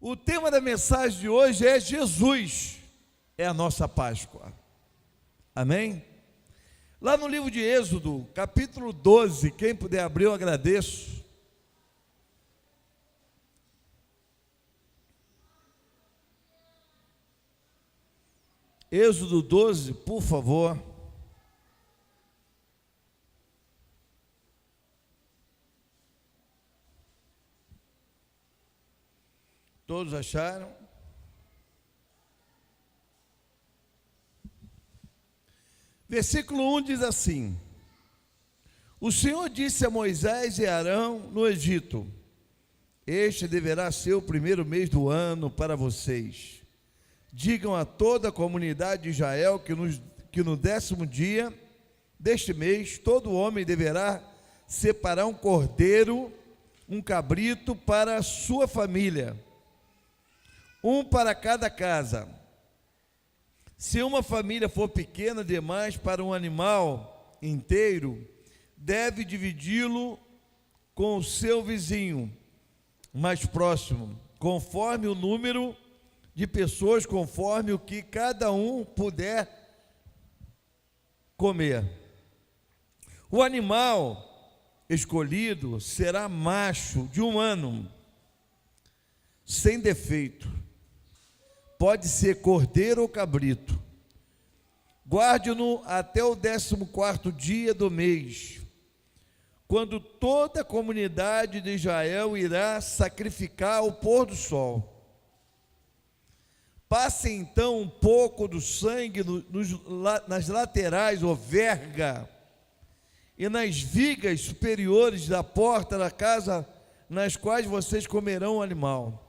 O tema da mensagem de hoje é Jesus, é a nossa Páscoa. Amém? Lá no livro de Êxodo, capítulo 12, quem puder abrir, eu agradeço. Êxodo 12, por favor. Todos acharam? Versículo 1 diz assim: O Senhor disse a Moisés e Arão no Egito: Este deverá ser o primeiro mês do ano para vocês. Digam a toda a comunidade de Israel que no 10º dia deste mês, todo homem deverá separar um cordeiro, um cabrito para a sua família, um para cada casa. Se uma família for pequena demais para um animal inteiro, deve dividi-lo com o seu vizinho mais próximo, conforme o número de pessoas, conforme o que cada um puder comer. O animal escolhido será macho de 1 ano, sem defeito. Pode ser cordeiro ou cabrito. Guarde-no até o 14º dia do mês, quando toda a comunidade de Israel irá sacrificar ao pôr do sol. Passe então um pouco do sangue nas laterais ou verga e nas vigas superiores da porta da casa nas quais vocês comerão o animal.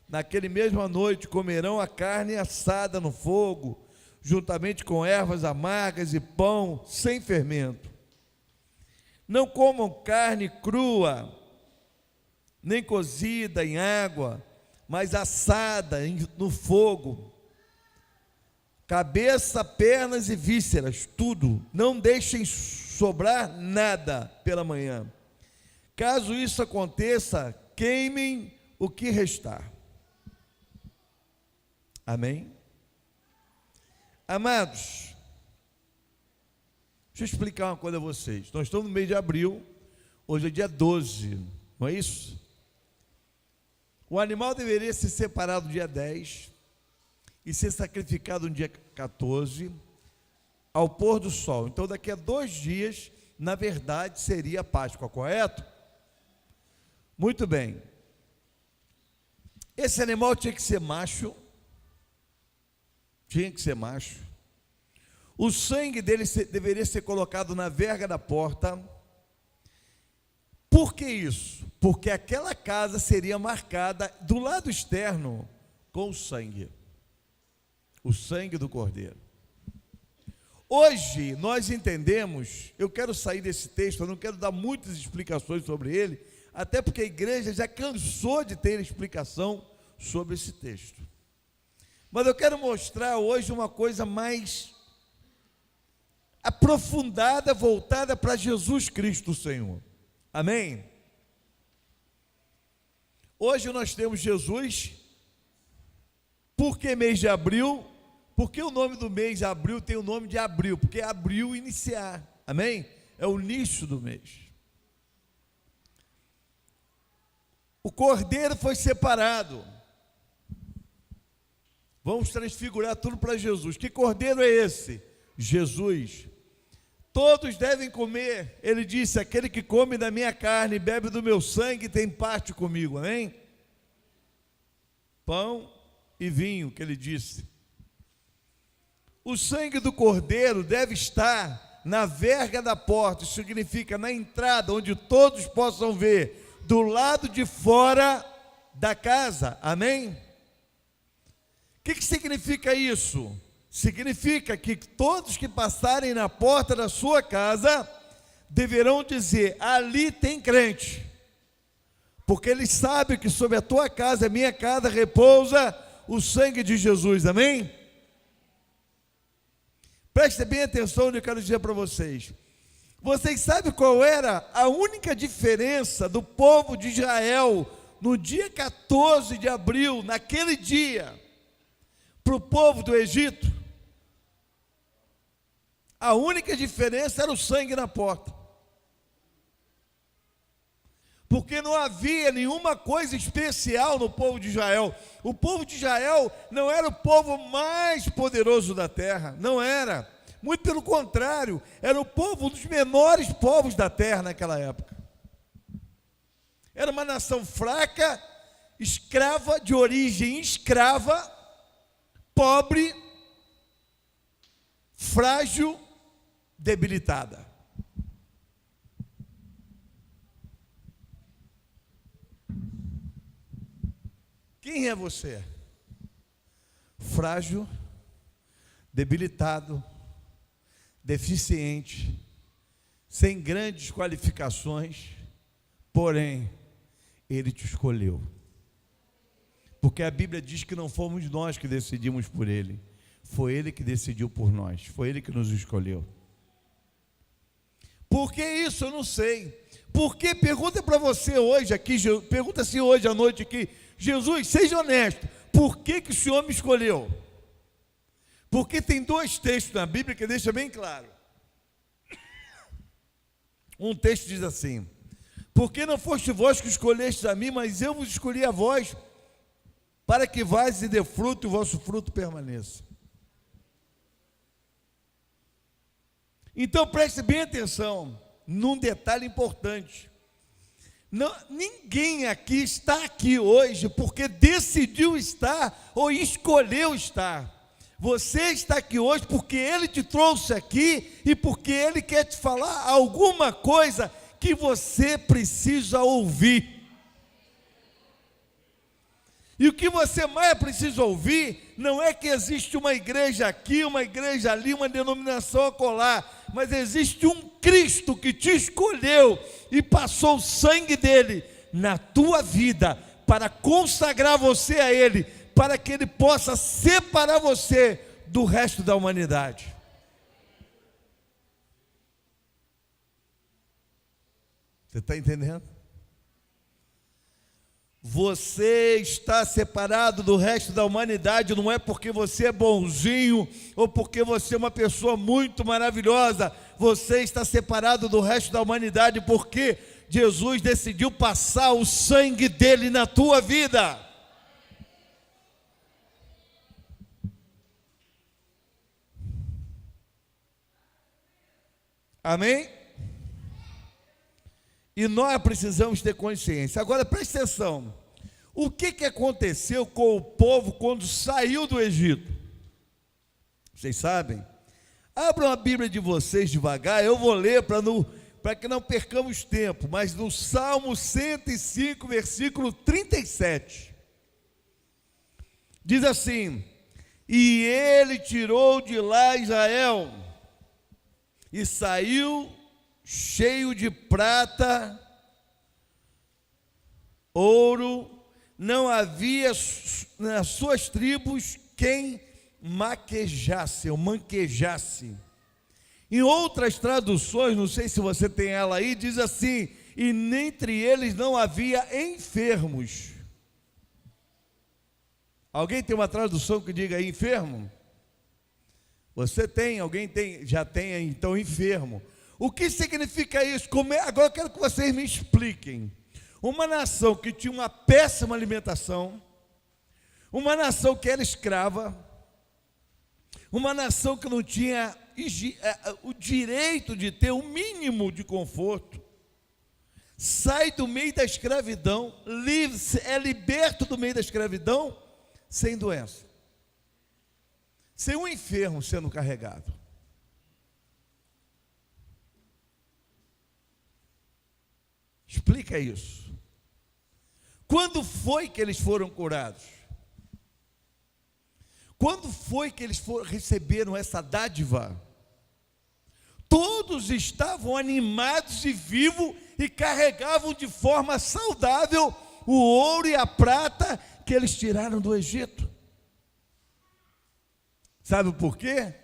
Naquele mesma noite comerão a carne assada no fogo, juntamente com ervas amargas e pão sem fermento. Não comam carne crua, nem cozida em água, mas assada no fogo. Cabeça, pernas e vísceras, tudo. Não deixem sobrar nada pela manhã. Caso isso aconteça, queimem o que restar. Amém? Amados, deixa eu explicar uma coisa a vocês. Nós estamos no mês de abril, hoje é dia 12, não é isso? O animal deveria ser separado no dia 10 e ser sacrificado no dia 14, ao pôr do sol. Então daqui a 2 dias, na verdade, seria a Páscoa, correto? Muito bem. Esse animal tinha que ser macho. Tinha que ser macho. O sangue dele deveria ser colocado na verga da porta. Por que isso? Porque aquela casa seria marcada do lado externo com o sangue do cordeiro. Hoje nós entendemos, eu quero sair desse texto, eu não quero dar muitas explicações sobre ele, até porque a igreja já cansou de ter explicação sobre esse texto. Mas eu quero mostrar hoje uma coisa mais aprofundada, voltada para Jesus Cristo, o Senhor. Amém? Hoje nós temos Jesus. Por que mês de abril? Porque o nome do mês de abril tem o nome de abril, porque é abril iniciar. Amém? É o início do mês. O cordeiro foi separado. Vamos transfigurar tudo para Jesus. Que cordeiro é esse? Jesus. Todos devem comer. Ele disse: aquele que come da minha carne e bebe do meu sangue tem parte comigo. Amém? Pão e vinho, que ele disse. O sangue do cordeiro deve estar na verga da porta. Isso significa na entrada, onde todos possam ver, do lado de fora da casa. Amém? O que significa isso? Significa que todos que passarem na porta da sua casa deverão dizer: ali tem crente, porque eles sabem que sobre a tua casa, a minha casa, repousa o sangue de Jesus. Amém? Prestem bem atenção no que eu quero dizer para vocês. Vocês sabem qual era a única diferença do povo de Israel no dia 14 de abril, naquele dia, para o povo do Egito, a única diferença era o sangue na porta. Porque não havia nenhuma coisa especial no povo de Israel. O povo de Israel não era o povo mais poderoso da terra, não era. Muito pelo contrário, era o povo, um dos menores povos da terra naquela época. Era uma nação fraca, escrava, de origem escrava, pobre, frágil, debilitada. Quem é você? Frágil, debilitado, deficiente, sem grandes qualificações, porém, Ele te escolheu. Porque a Bíblia diz que não fomos nós que decidimos por Ele, foi Ele que decidiu por nós, foi Ele que nos escolheu. Por que isso? Eu não sei. Porque pergunta para você hoje aqui, pergunta-se hoje à noite aqui, Jesus, seja honesto, por que o Senhor me escolheu? Porque tem dois textos na Bíblia que deixam bem claro. Um texto diz assim: porque não foste vós que escolhestes a mim, mas eu vos escolhi a vós, para que vás e dê fruto e o vosso fruto permaneça. Então preste bem atenção num detalhe importante. Não, ninguém aqui está aqui hoje porque decidiu estar ou escolheu estar. Você está aqui hoje porque Ele te trouxe aqui e porque Ele quer te falar alguma coisa que você precisa ouvir. E o que você mais precisa ouvir não é que existe uma igreja aqui, uma igreja ali, uma denominação acolá, mas existe um Cristo que te escolheu e passou o sangue dele na tua vida para consagrar você a Ele, para que Ele possa separar você do resto da humanidade. Você está entendendo? Você está separado do resto da humanidade, não é porque você é bonzinho ou porque você é uma pessoa muito maravilhosa. Você está separado do resto da humanidade porque Jesus decidiu passar o sangue dele na tua vida. Amém? E nós precisamos ter consciência. Agora preste atenção. O que aconteceu com o povo quando saiu do Egito? Vocês sabem? Abram a Bíblia de vocês devagar. Eu vou ler para que não percamos tempo. Mas no Salmo 105, versículo 37. Diz assim: e ele tirou de lá Israel e saiu cheio de prata, ouro, não havia nas suas tribos quem maquejasse ou manquejasse. Em outras traduções, não sei se você tem ela aí, diz assim: e dentre eles não havia enfermos. Alguém tem uma tradução que diga aí enfermo? Você tem? Alguém tem? Já tem aí, então enfermo. O que significa isso? Agora eu quero que vocês me expliquem. Uma nação que tinha uma péssima alimentação, uma nação que era escrava, uma nação que não tinha o direito de ter um mínimo de conforto, sai do meio da escravidão, é liberto do meio da escravidão, sem doença, sem um enfermo sendo carregado. Explica isso. Quando foi que eles foram curados? Quando foi que eles receberam essa dádiva? Todos estavam animados e vivos e carregavam de forma saudável o ouro e a prata que eles tiraram do Egito. Sabe por quê?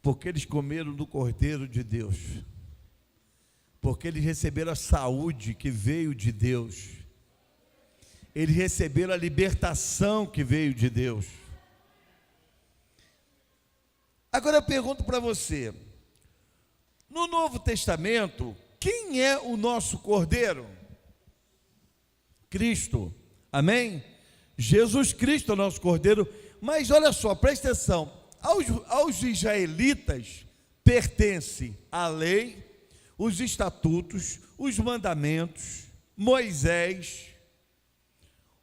Porque eles comeram do Cordeiro de Deus. Porque eles receberam a saúde que veio de Deus. Eles receberam a libertação que veio de Deus. Agora eu pergunto para você, no Novo Testamento, quem é o nosso Cordeiro? Cristo, amém? Jesus Cristo é o nosso Cordeiro, mas olha só, presta atenção, aos israelitas pertence a lei, os estatutos, os mandamentos, Moisés,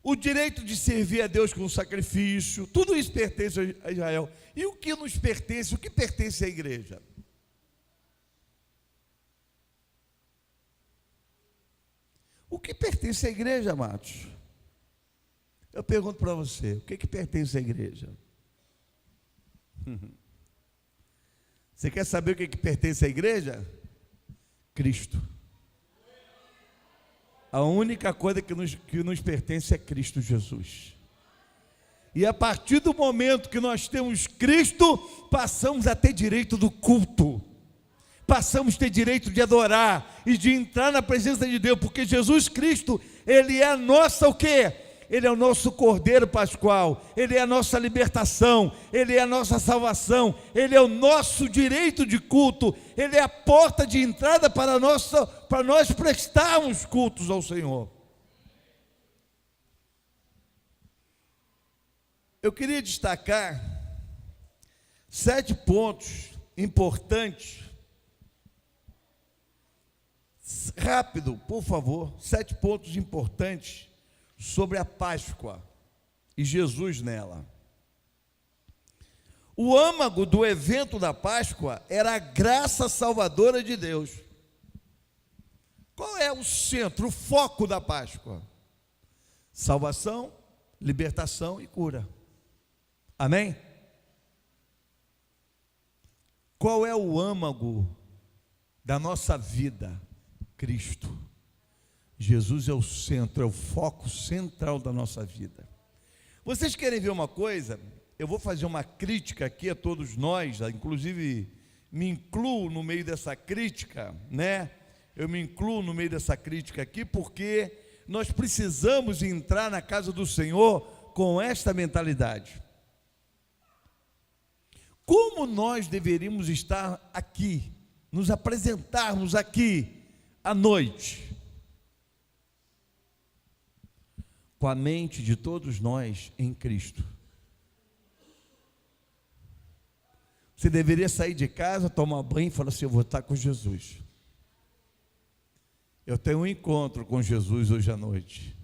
o direito de servir a Deus com sacrifício, tudo isso pertence a Israel. E o que nos pertence, o que pertence à igreja? O que pertence à igreja, amados? Eu pergunto para você, o que pertence à igreja? Você quer saber o que pertence à igreja? Cristo. A única coisa que nos pertence é Cristo Jesus. E a partir do momento que nós temos Cristo, passamos a ter direito do culto. Passamos a ter direito de adorar e de entrar na presença de Deus, porque Jesus Cristo, Ele é a nossa o quê? Ele é o nosso Cordeiro Pascual, Ele é a nossa libertação, Ele é a nossa salvação, Ele é o nosso direito de culto, Ele é a porta de entrada para nós prestarmos cultos ao Senhor. Eu queria destacar 7 pontos importantes. Rápido, por favor, 7 pontos importantes sobre a Páscoa e Jesus nela. O âmago do evento da Páscoa era a graça salvadora de Deus. Qual é o centro, o foco da Páscoa? Salvação, libertação e cura. Amém? Qual é o âmago da nossa vida? Cristo. Jesus é o centro, é o foco central da nossa vida. Vocês querem ver uma coisa? Eu vou fazer uma crítica aqui a todos nós, inclusive me incluo no meio dessa crítica, né? Eu me incluo no meio dessa crítica aqui porque nós precisamos entrar na casa do Senhor com esta mentalidade. Como nós deveríamos estar aqui, nos apresentarmos aqui à noite? Com a mente de todos nós em Cristo. Você deveria sair de casa, tomar banho e falar assim: eu vou estar com Jesus. Eu tenho um encontro com Jesus hoje à noite.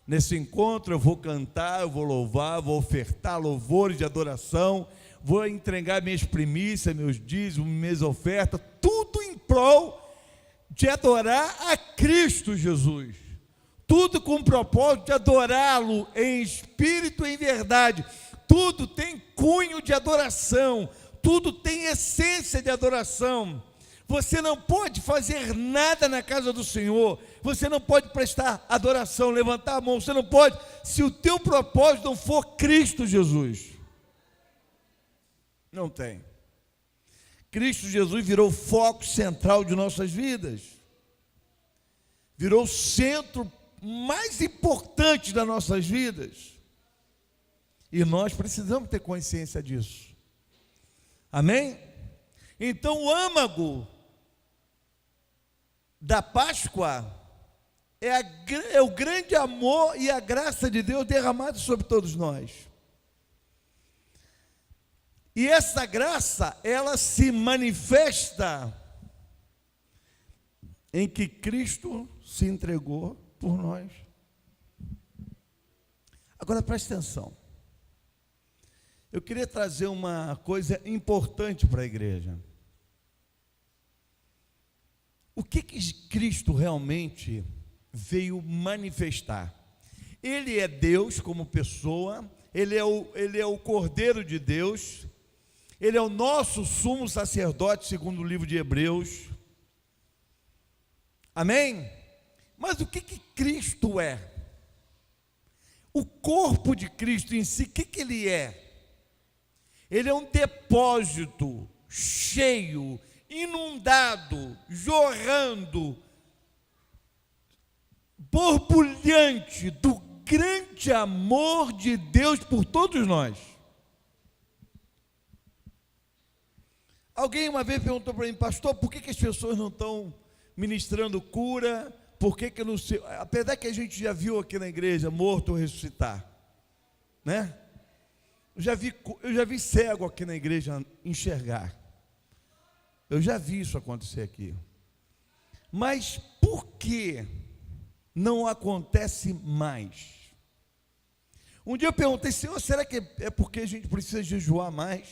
Nesse encontro eu vou cantar, eu vou louvar, vou ofertar louvores de adoração, vou entregar minhas primícias, meus dízimos, minhas ofertas, tudo em prol de adorar a Cristo Jesus. Tudo com o propósito de adorá-lo em espírito e em verdade. Tudo tem cunho de adoração, tudo tem essência de adoração. Você não pode fazer nada na casa do Senhor, você não pode prestar adoração, levantar a mão, você não pode, se o teu propósito não for Cristo Jesus. Não tem. Cristo Jesus virou o foco central de nossas vidas, virou o centro mais importante das nossas vidas, e nós precisamos ter consciência disso. Amém? Então o âmago da Páscoa é o grande amor e a graça de Deus derramado sobre todos nós. E essa graça, ela se manifesta em que Cristo se entregou por nós. Agora preste atenção. Eu queria trazer uma coisa importante para a igreja. O que Cristo realmente veio manifestar? Ele é Deus como pessoa, Ele é o Cordeiro de Deus, Ele é o nosso sumo sacerdote, segundo o livro de Hebreus. Amém? Mas o que Cristo é? O corpo de Cristo em si, o que Ele é? Ele é um depósito cheio, inundado, jorrando, borbulhante do grande amor de Deus por todos nós. Alguém uma vez perguntou para mim: pastor, por que as pessoas não estão ministrando cura? Por que não sei? Apesar que a gente já viu aqui na igreja morto ressuscitar, né? Eu já vi cego aqui na igreja enxergar. Eu já vi isso acontecer aqui. Mas por que não acontece mais? Um dia eu perguntei: Senhor, será que é porque a gente precisa jejuar mais?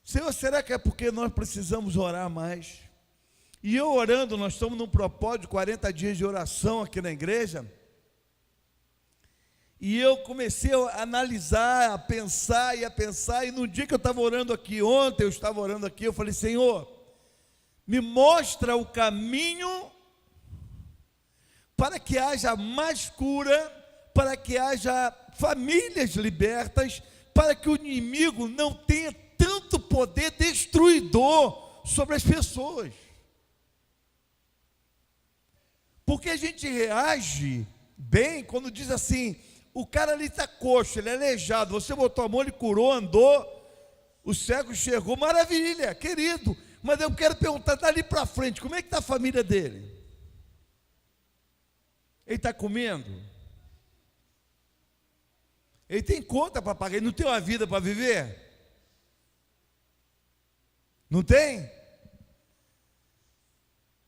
Senhor, será que é porque nós precisamos orar mais? E eu orando, nós estamos num propósito de 40 dias de oração aqui na igreja. E eu comecei a analisar, a pensar, e no dia que eu estava orando aqui, ontem eu estava orando aqui, eu falei: Senhor, me mostra o caminho para que haja mais cura, para que haja famílias libertas, para que o inimigo não tenha tanto poder destruidor sobre as pessoas. Porque a gente reage bem quando diz assim: o cara ali está coxo, ele é aleijado, você botou a mão, ele curou, andou, o cego chegou, maravilha, querido. Mas eu quero perguntar, dali para frente, como é que está a família dele? Ele está comendo? Ele tem conta para pagar, ele não tem uma vida para viver? Não tem?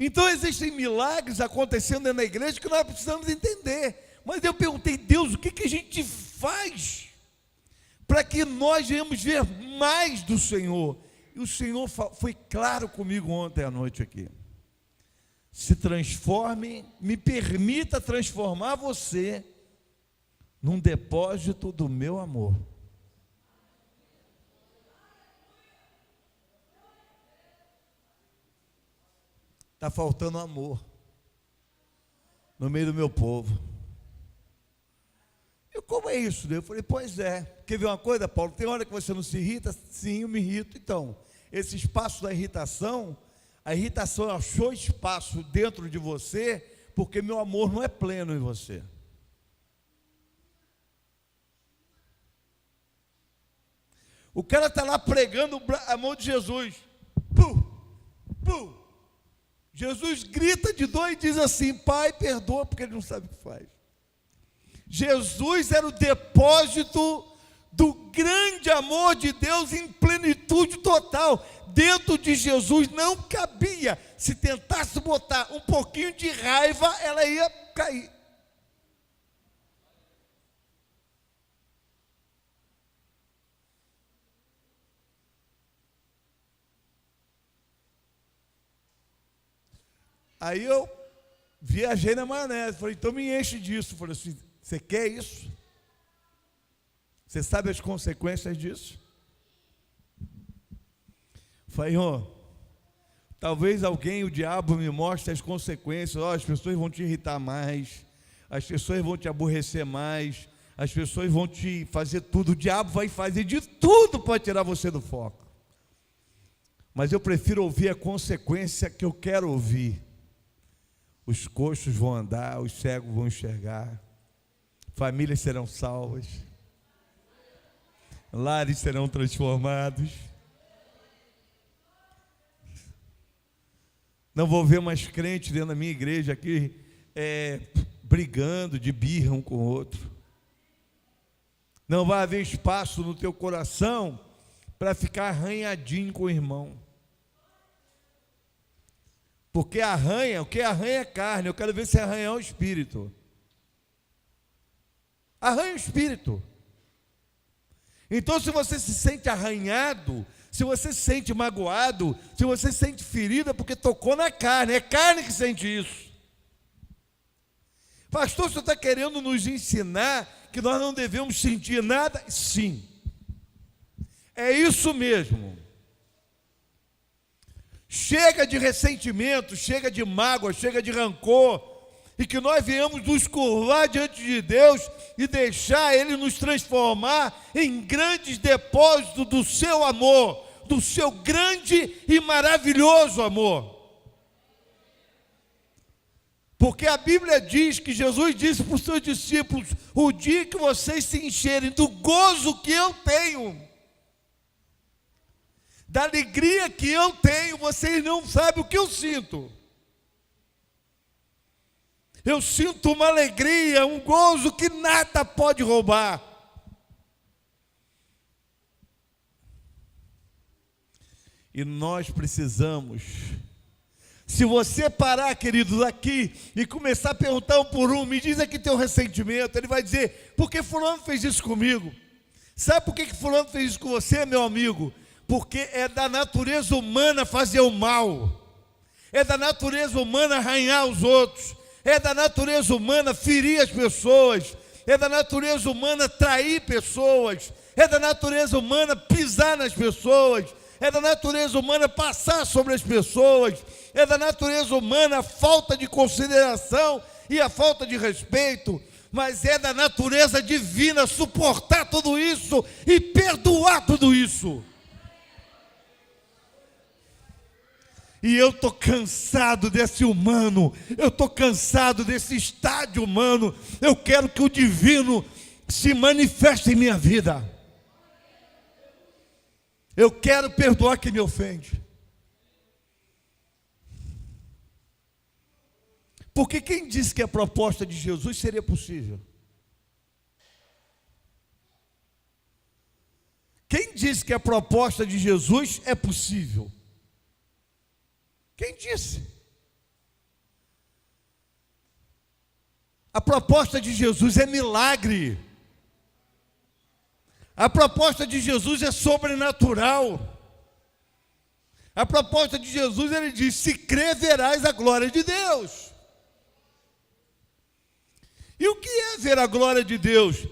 Então existem milagres acontecendo dentro da igreja que nós precisamos entender. Mas eu perguntei: Deus, o que a gente faz para que nós venhamos ver mais do Senhor? E o Senhor foi claro comigo ontem à noite aqui: se transforme, me permita transformar você num depósito do meu amor. Está faltando amor no meio do meu povo. Eu: como é isso? Eu falei: pois é. Quer ver uma coisa, Paulo? Tem hora que você não se irrita? Sim, eu me irrito. Então, esse espaço da irritação, a irritação achou espaço dentro de você, porque meu amor não é pleno em você. O cara está lá pregando a mão de Jesus. Pum, pum. Jesus grita de dor e diz assim: Pai, perdoa, porque ele não sabe o que faz. Jesus era o depósito do grande amor de Deus em plenitude total. Dentro de Jesus não cabia. Se tentasse botar um pouquinho de raiva, ela ia cair. Aí eu viajei na maionese, falei: então me enche disso. Falei assim: você quer isso? Você sabe as consequências disso? Falei: talvez alguém, o diabo, me mostre as consequências. As pessoas vão te irritar mais, as pessoas vão te aborrecer mais, as pessoas vão te fazer tudo, o diabo vai fazer de tudo para tirar você do foco. Mas eu prefiro ouvir a consequência que eu quero ouvir. Os coxos vão andar, os cegos vão enxergar, famílias serão salvas, lares serão transformados. Não vou ver mais crentes dentro da minha igreja aqui brigando de birra um com o outro. Não vai haver espaço no teu coração para ficar arranhadinho com o irmão. Porque arranha, o que arranha é carne. Eu quero ver se arranhar o espírito. Arranha o espírito. Então, se você se sente arranhado, se você se sente magoado, se você se sente ferido, é porque tocou na carne. É carne que sente isso. Pastor, você está querendo nos ensinar que nós não devemos sentir nada? Sim. É isso mesmo. Chega de ressentimento, chega de mágoa, chega de rancor, e que nós venhamos nos curvar diante de Deus e deixar Ele nos transformar em grandes depósitos do seu amor, do seu grande e maravilhoso amor. Porque a Bíblia diz que Jesus disse para os seus discípulos: o dia que vocês se encherem do gozo que eu tenho, da alegria que eu tenho, vocês não sabem o que eu sinto. Eu sinto uma alegria, um gozo que nada pode roubar. E nós precisamos. Se você parar, queridos, aqui e começar a perguntar um por um, me diz aqui teu ressentimento, ele vai dizer: por que fulano fez isso comigo? Sabe por que fulano fez isso com você, meu amigo? Porque é da natureza humana fazer o mal, é da natureza humana arranhar os outros, é da natureza humana ferir as pessoas, é da natureza humana trair pessoas, é da natureza humana pisar nas pessoas, é da natureza humana passar sobre as pessoas, é da natureza humana a falta de consideração e a falta de respeito, mas é da natureza divina suportar tudo isso e perdoar tudo isso. E eu estou cansado desse humano, eu estou cansado desse estádio humano, eu quero que o divino se manifeste em minha vida. Eu quero perdoar quem me ofende. Porque quem disse que a proposta de Jesus seria possível? Quem disse que a proposta de Jesus é possível? Quem disse? A proposta de Jesus é milagre. A proposta de Jesus é sobrenatural. A proposta de Jesus, ele diz: se crer, verás a glória de Deus. E o que é ver a glória de Deus?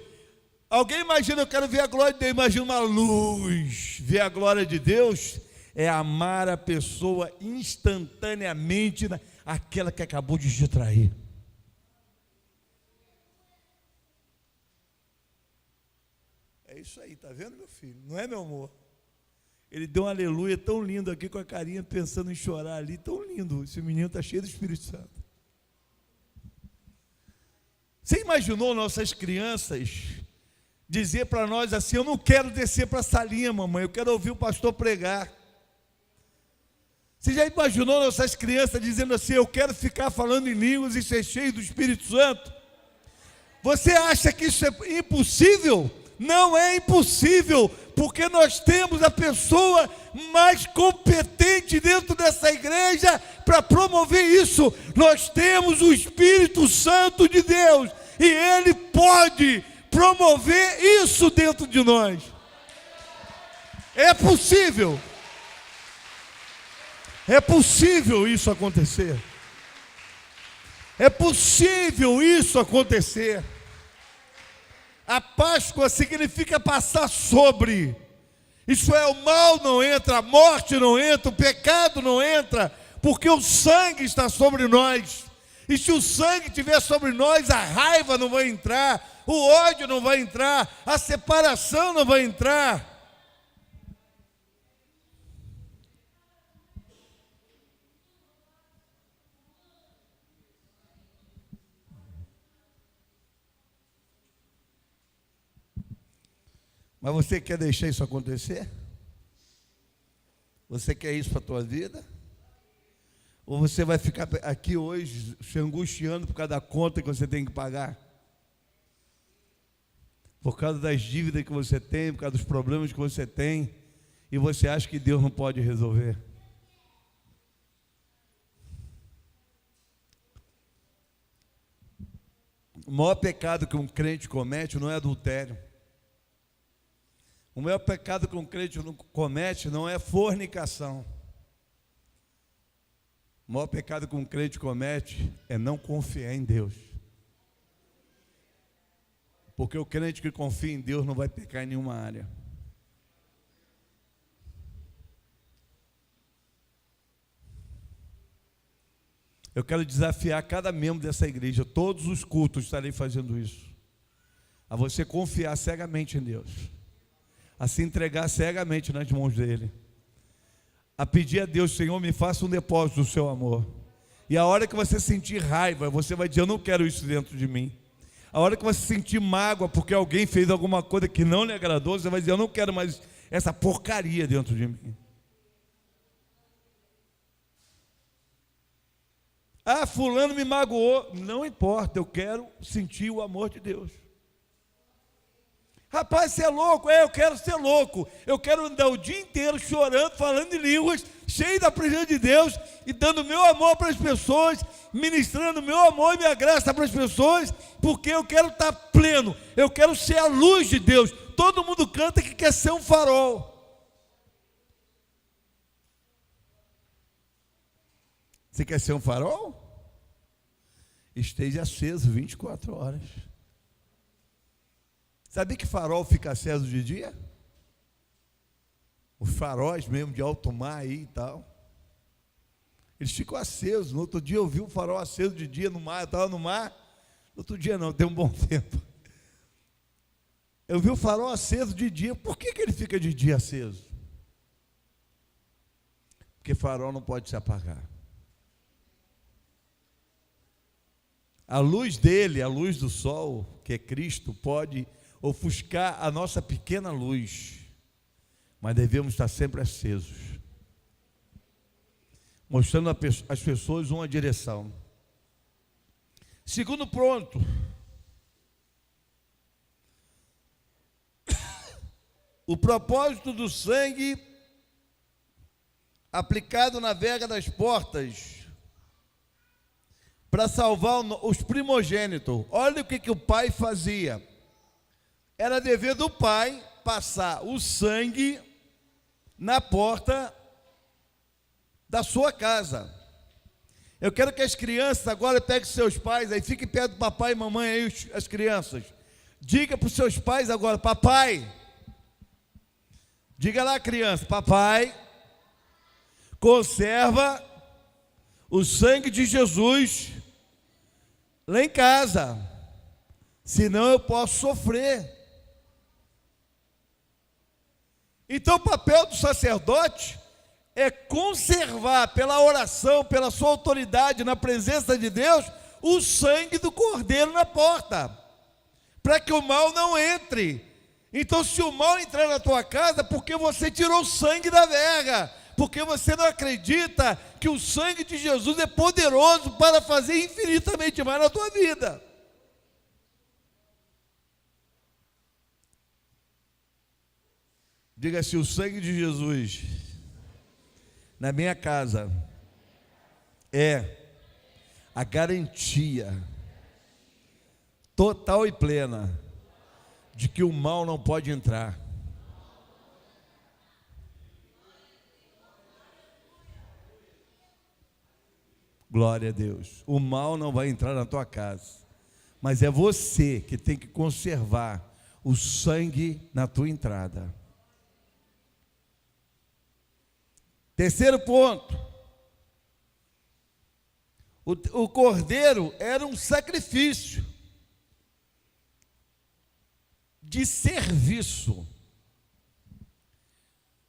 Alguém imagina: eu quero ver a glória de Deus, imagina uma luz. Ver a glória de Deus é amar a pessoa instantaneamente, aquela que acabou de te trair. É isso aí, está vendo, meu filho? Não é, meu amor? Ele deu um aleluia tão lindo aqui, com a carinha pensando em chorar ali, tão lindo. Esse menino está cheio do Espírito Santo. Você imaginou nossas crianças dizer para nós assim: eu não quero descer para a salinha, mamãe, eu quero ouvir o pastor pregar? Você já imaginou nossas crianças dizendo assim: eu quero ficar falando em línguas e ser cheio do Espírito Santo? Você acha que isso é impossível? Não é impossível, porque nós temos a pessoa mais competente dentro dessa igreja para promover isso. Nós temos o Espírito Santo de Deus e Ele pode promover isso dentro de nós. É possível. É possível isso acontecer. É possível isso acontecer. A Páscoa significa passar sobre. Isso é, o mal não entra, a morte não entra, o pecado não entra, porque o sangue está sobre nós. E se o sangue estiver sobre nós, a raiva não vai entrar, o ódio não vai entrar, a separação não vai entrar. Mas você quer deixar isso acontecer? Você quer isso para a tua vida? Ou você vai ficar aqui hoje se angustiando por causa da conta que você tem que pagar? Por causa das dívidas que você tem, por causa dos problemas que você tem, e você acha que Deus não pode resolver? O maior pecado que um crente comete não é adultério. O maior pecado que um crente comete não é fornicação. O maior pecado que um crente comete é não confiar em Deus. Porque o crente que confia em Deus não vai pecar em nenhuma área. Eu quero desafiar cada membro dessa igreja, todos os cultos estarei fazendo isso, a você confiar cegamente em Deus, a se entregar cegamente nas mãos dele, a pedir a Deus: Senhor, me faça um depósito do seu amor. E a hora que você sentir raiva, você vai dizer: eu não quero isso dentro de mim. A hora que você sentir mágoa porque alguém fez alguma coisa que não lhe agradou, você vai dizer: eu não quero mais essa porcaria dentro de mim. Ah, fulano me magoou. Não importa, eu quero sentir o amor de Deus. Rapaz, você é louco? Eu quero ser louco. Eu quero andar o dia inteiro chorando, falando em línguas, cheio da presença de Deus e dando meu amor para as pessoas, ministrando meu amor e minha graça para as pessoas, porque eu quero estar pleno, eu quero ser a luz de Deus. Todo mundo canta que quer ser um farol. Você quer ser um farol? Esteja aceso 24 horas. Sabia que farol fica aceso de dia? Os faróis mesmo de alto mar aí e tal, eles ficam acesos. No outro dia eu vi um farol aceso de dia no mar. Eu estava no mar. No outro dia não, tem um bom tempo. Eu vi o farol aceso de dia. Por que ele fica de dia aceso? Porque farol não pode se apagar. A luz dele, a luz do sol, que é Cristo, pode ofuscar a nossa pequena luz, mas devemos estar sempre acesos, mostrando às pessoas uma direção. Segundo ponto, o propósito do sangue aplicado na verga das portas para salvar os primogênitos. Olha o que o pai fazia. Era dever do pai passar o sangue na porta da sua casa. Eu quero que as crianças agora peguem seus pais, aí fiquem perto do papai e mamãe aí, as crianças. Diga para os seus pais agora: papai, diga lá, criança, papai conserva o sangue de Jesus lá em casa, senão eu posso sofrer. Então o papel do sacerdote é conservar pela oração, pela sua autoridade na presença de Deus, o sangue do cordeiro na porta, para que o mal não entre. Então, se o mal entrar na tua casa, porque você tirou o sangue da verga, porque você não acredita que o sangue de Jesus é poderoso para fazer infinitamente mais na tua vida. Diga assim: o sangue de Jesus na minha casa é a garantia total e plena de que o mal não pode entrar. Glória a Deus. O mal não vai entrar na tua casa, mas é você que tem que conservar o sangue na tua entrada. Terceiro ponto, o cordeiro era um sacrifício de serviço,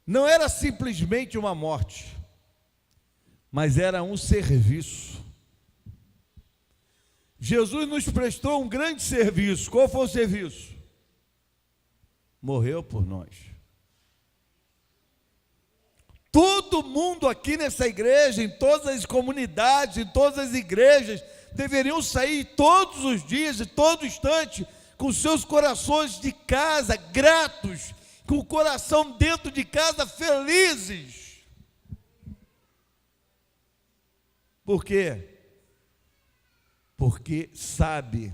não era simplesmente uma morte, mas era um serviço. Jesus nos prestou um grande serviço. Qual foi o serviço? Morreu por nós. Todo mundo aqui nessa igreja, em todas as comunidades, em todas as igrejas, deveriam sair todos os dias, e todo instante, com seus corações de casa gratos, com o coração dentro de casa felizes. Por quê? Porque sabe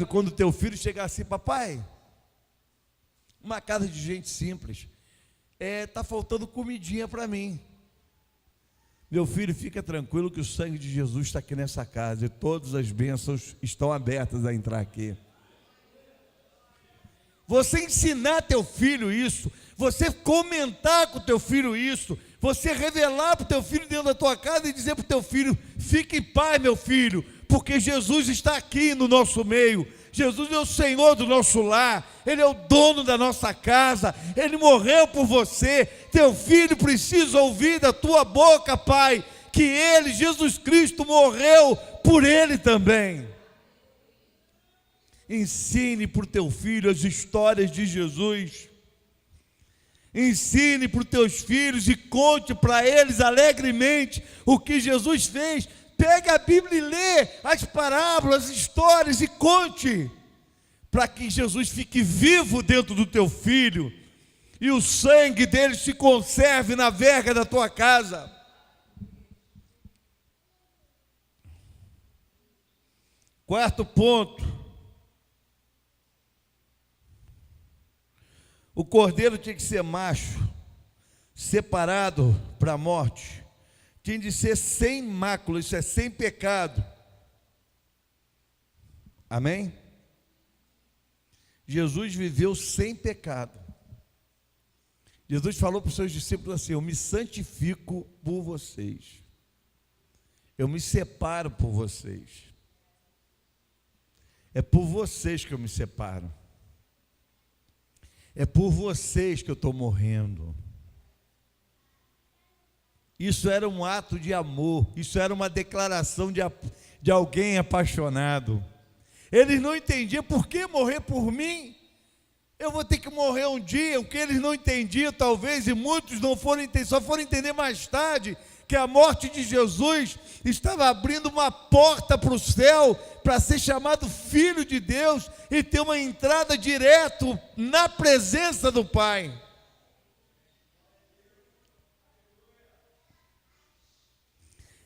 quando teu filho chegar assim: papai, uma casa de gente simples, está faltando comidinha para mim. Meu filho, fica tranquilo que o sangue de Jesus está aqui nessa casa e todas as bênçãos estão abertas a entrar aqui. Você ensinar teu filho isso, você comentar com teu filho isso, você revelar para o teu filho dentro da tua casa e dizer para o teu filho: fique em paz, meu filho, porque Jesus está aqui no nosso meio. Jesus é o Senhor do nosso lar, Ele é o dono da nossa casa, Ele morreu por você. Teu filho precisa ouvir da tua boca, pai, que ele, Jesus Cristo, morreu por ele também. Ensine para o teu filho as histórias de Jesus. Ensine para os teus filhos e conte para eles alegremente o que Jesus fez. Pega a Bíblia e lê as parábolas, as histórias e conte, para que Jesus fique vivo dentro do teu filho e o sangue dele se conserve na verga da tua casa. Quarto ponto. O cordeiro tinha que ser macho, separado para a morte. Tinha de ser sem mácula, isso é sem pecado. Amém? Jesus viveu sem pecado. Jesus falou para os seus discípulos assim: eu me santifico por vocês. Eu me separo por vocês. É por vocês que eu me separo. É por vocês que eu estou morrendo. Isso era um ato de amor. Isso era uma declaração de alguém apaixonado. Eles não entendiam por que morrer por mim. Eu vou ter que morrer um dia. O que eles não entendiam, talvez, e muitos não foram entender, só foram entender mais tarde, que a morte de Jesus estava abrindo uma porta para o céu, para ser chamado filho de Deus e ter uma entrada direto na presença do Pai.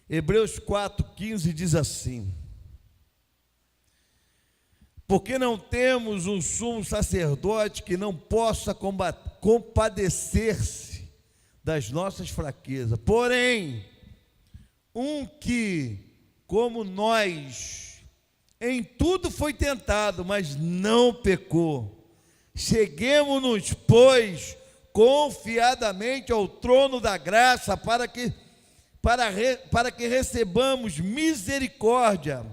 Hebreus 4,15 diz assim: porque não temos um sumo sacerdote que não possa compadecer-se das nossas fraquezas, porém, um que, como nós, em tudo foi tentado, mas não pecou. Cheguemo-nos, pois, confiadamente ao trono da graça, para que recebamos misericórdia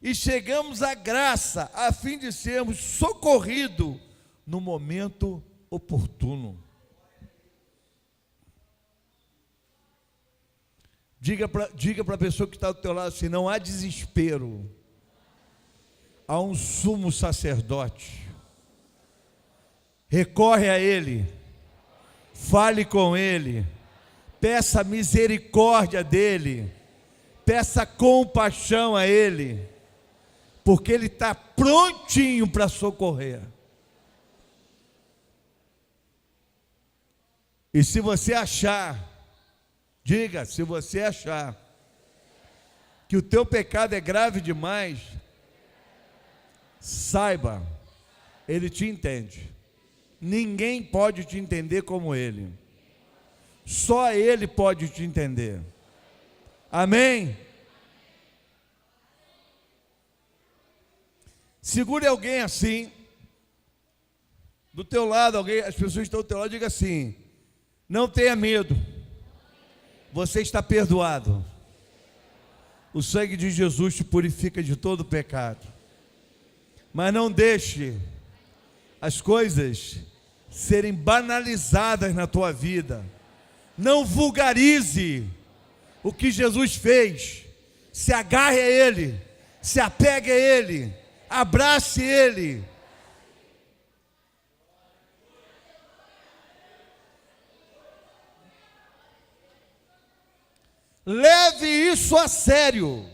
e chegamos à graça, a fim de sermos socorridos no momento oportuno. Diga para a pessoa que está do teu lado assim: não há desespero, há um sumo sacerdote. Recorre a ele, fale com ele, peça misericórdia dele, peça compaixão a ele, porque ele está prontinho para socorrer. E se você achar, diga, se você achar que o teu pecado é grave demais, saiba, ele te entende. Ninguém pode te entender como ele. Só ele pode te entender. Amém? Segure alguém assim, do teu lado, as pessoas que estão do teu lado, diga assim: não tenha medo, você está perdoado. O sangue de Jesus te purifica de todo pecado. Mas não deixe as coisas serem banalizadas na tua vida. Não vulgarize o que Jesus fez. Se agarre a Ele, se apegue a Ele, abrace Ele. Leve isso a sério.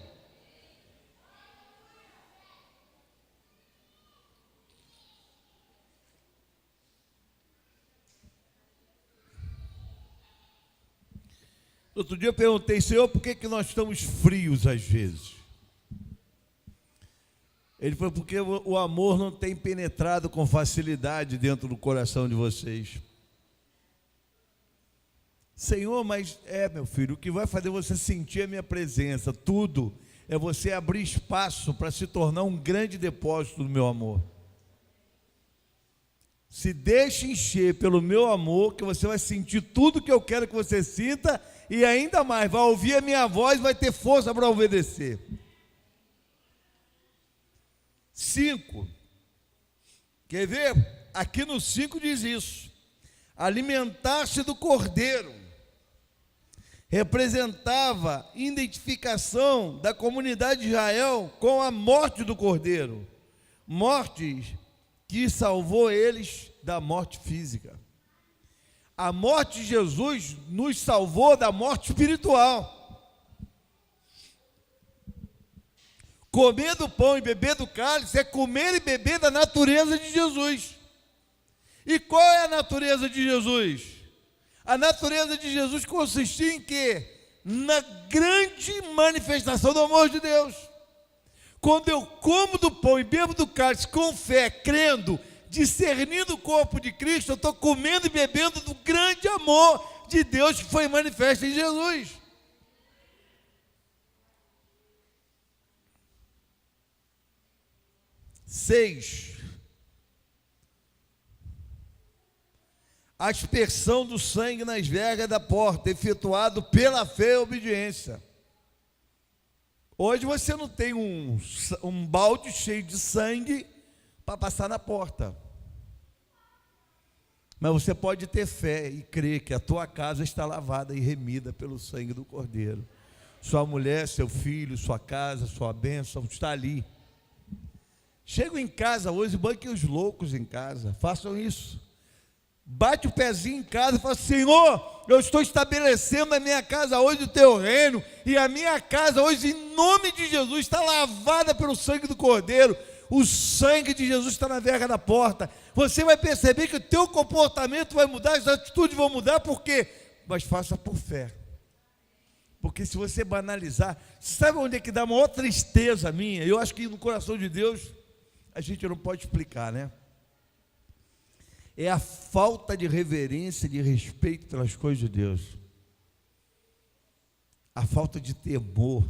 Outro dia eu perguntei: Senhor, por que nós estamos frios às vezes? Ele falou: porque o amor não tem penetrado com facilidade dentro do coração de vocês. Senhor, mas meu filho, o que vai fazer você sentir a minha presença, tudo, é você abrir espaço para se tornar um grande depósito do meu amor. Se deixe encher pelo meu amor, que você vai sentir tudo que eu quero que você sinta, e ainda mais, vai ouvir a minha voz, vai ter força para obedecer. 5. Quer ver? Aqui no 5 diz isso: alimentar-se do cordeiro representava identificação da comunidade de Israel com a morte do Cordeiro, morte que salvou eles da morte física. A morte de Jesus nos salvou da morte espiritual. Comer do pão e beber do cálice é comer e beber da natureza de Jesus. E qual é a natureza de Jesus? A natureza de Jesus consistia em quê? Na grande manifestação do amor de Deus. Quando eu como do pão e bebo do cálice com fé, crendo, discernindo o corpo de Cristo, eu estou comendo e bebendo do grande amor de Deus que foi manifesto em Jesus. Seis, a aspersão do sangue nas vergas da porta, efetuado pela fé e obediência. Hoje você não tem um balde cheio de sangue para passar na porta, mas você pode ter fé e crer que a tua casa está lavada e remida pelo sangue do Cordeiro. Sua mulher, seu filho, sua casa, sua bênção está ali. Chegam em casa hoje, banquem os loucos em casa, façam isso. Bate o pezinho em casa e fala: Senhor, eu estou estabelecendo na minha casa hoje o teu reino, e a minha casa hoje, em nome de Jesus, está lavada pelo sangue do Cordeiro. O sangue de Jesus está na verga da porta. Você vai perceber que o teu comportamento vai mudar, as atitudes vão mudar, por quê? Mas faça por fé. Porque se você banalizar, sabe onde é que dá uma outra tristeza minha? Eu acho que no coração de Deus a gente não pode explicar, né? É a falta de reverência, de respeito pelas coisas de Deus. A falta de temor.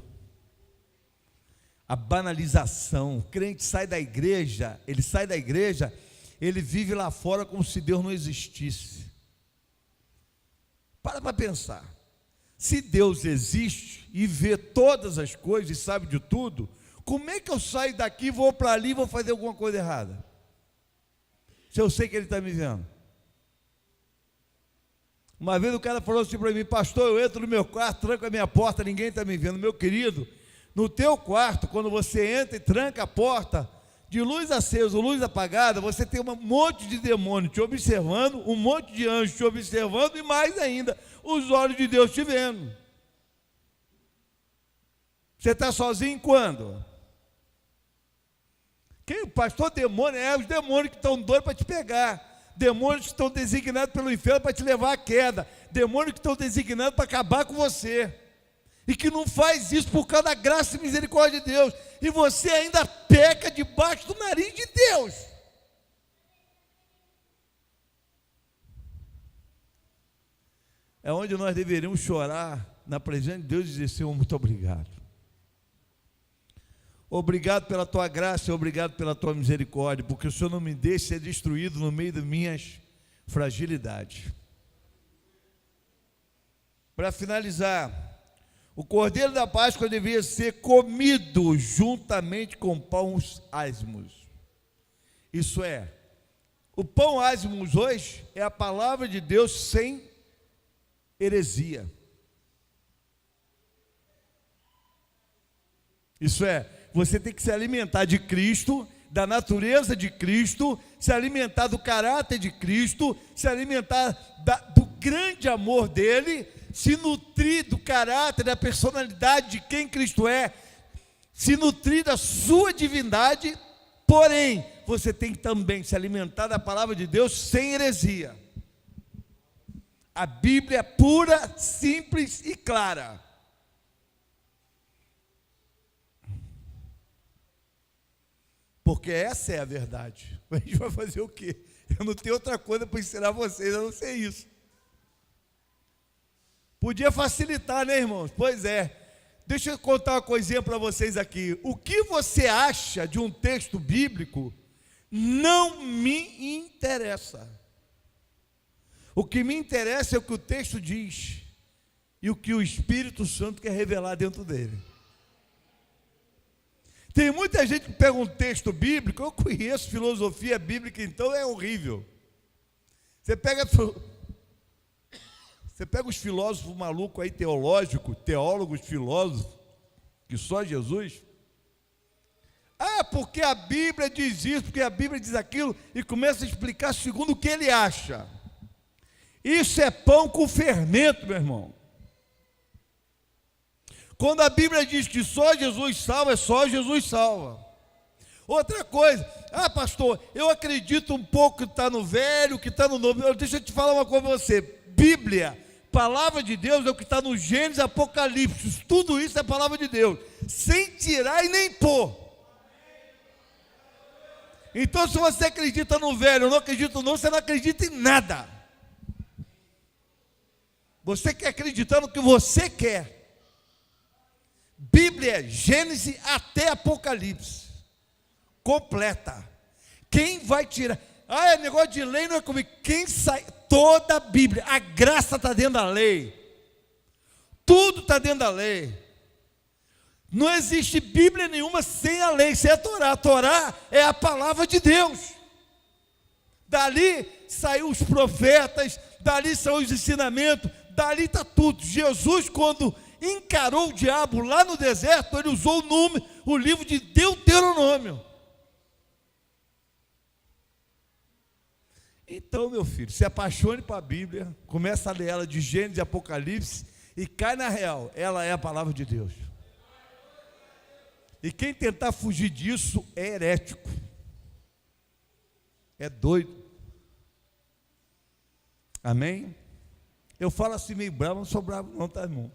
A banalização. O crente sai da igreja, ele vive lá fora como se Deus não existisse. Para pensar. Se Deus existe e vê todas as coisas e sabe de tudo, como é que eu saio daqui, vou para ali e vou fazer alguma coisa errada? Se eu sei que Ele está me vendo. Uma vez o cara falou assim para mim: pastor, eu entro no meu quarto, tranco a minha porta, ninguém está me vendo. Meu querido, no teu quarto, quando você entra e tranca a porta, de luz acesa, luz apagada, você tem um monte de demônio te observando, um monte de anjos te observando, e mais ainda, os olhos de Deus te vendo. Você está sozinho quando? Quem? Pastor, demônio? É os demônios que estão doidos para te pegar, demônios que estão designados pelo inferno para te levar à queda, demônios que estão designados para acabar com você, e que não faz isso por causa da graça e misericórdia de Deus, e você ainda peca debaixo do nariz de Deus. É onde nós deveríamos chorar na presença de Deus e dizer: Senhor, muito obrigado. Obrigado pela tua graça e obrigado pela tua misericórdia, porque o Senhor não me deixa ser destruído no meio das minhas fragilidades. Para finalizar, o cordeiro da Páscoa devia ser comido juntamente com pães ázimos. Isso é, o pão ázimos hoje é a palavra de Deus sem heresia. Isso é, você tem que se alimentar de Cristo, da natureza de Cristo, se alimentar do caráter de Cristo, se alimentar do grande amor dele, se nutrir do caráter, da personalidade de quem Cristo é, se nutrir da sua divindade. Porém, você tem que também se alimentar da palavra de Deus sem heresia. A Bíblia é pura, simples e clara. Porque essa é a verdade. A gente vai fazer o quê? Eu não tenho outra coisa para ensinar vocês, a não ser isso. Podia facilitar, né, irmãos? Pois é. Deixa eu contar uma coisinha para vocês aqui. O que você acha de um texto bíblico não me interessa. O que me interessa é o que o texto diz e o que o Espírito Santo quer revelar dentro dele. Tem muita gente que pega um texto bíblico, eu conheço filosofia bíblica, então é horrível. Você Você pega os filósofos malucos aí, teólogos, filósofos, que só Jesus. Ah, porque a Bíblia diz isso, porque a Bíblia diz aquilo, e começa a explicar segundo o que ele acha. Isso é pão com fermento, meu irmão. Quando a Bíblia diz que só Jesus salva, é só Jesus salva. Outra coisa, pastor, eu acredito um pouco que está no Velho, que está no Novo. Deixa eu te falar uma coisa para você. Bíblia, palavra de Deus, é o que está no Gênesis, Apocalipse. Tudo isso é palavra de Deus, sem tirar e nem pôr. Então, se você acredita no Velho, eu não acredito não, você não acredita em nada. Você quer acreditar no que você quer. Bíblia, Gênesis até Apocalipse, completa. Quem vai tirar? É negócio de lei, não é comigo. Quem sai? Toda a Bíblia, a graça está dentro da lei. Tudo está dentro da lei. Não existe Bíblia nenhuma sem a lei, sem a Torá. A Torá é a palavra de Deus. Dali saiu os profetas, dali saiu os ensinamentos, dali está tudo. Jesus, quando encarou o diabo lá no deserto, ele usou o livro de Deuteronômio. Então, meu filho, se apaixone para a Bíblia, começa a ler ela de Gênesis e Apocalipse e cai na real, ela é a palavra de Deus. E quem tentar fugir disso é herético, é doido. Amém? Eu falo assim meio bravo, não sou bravo não, tá, irmão?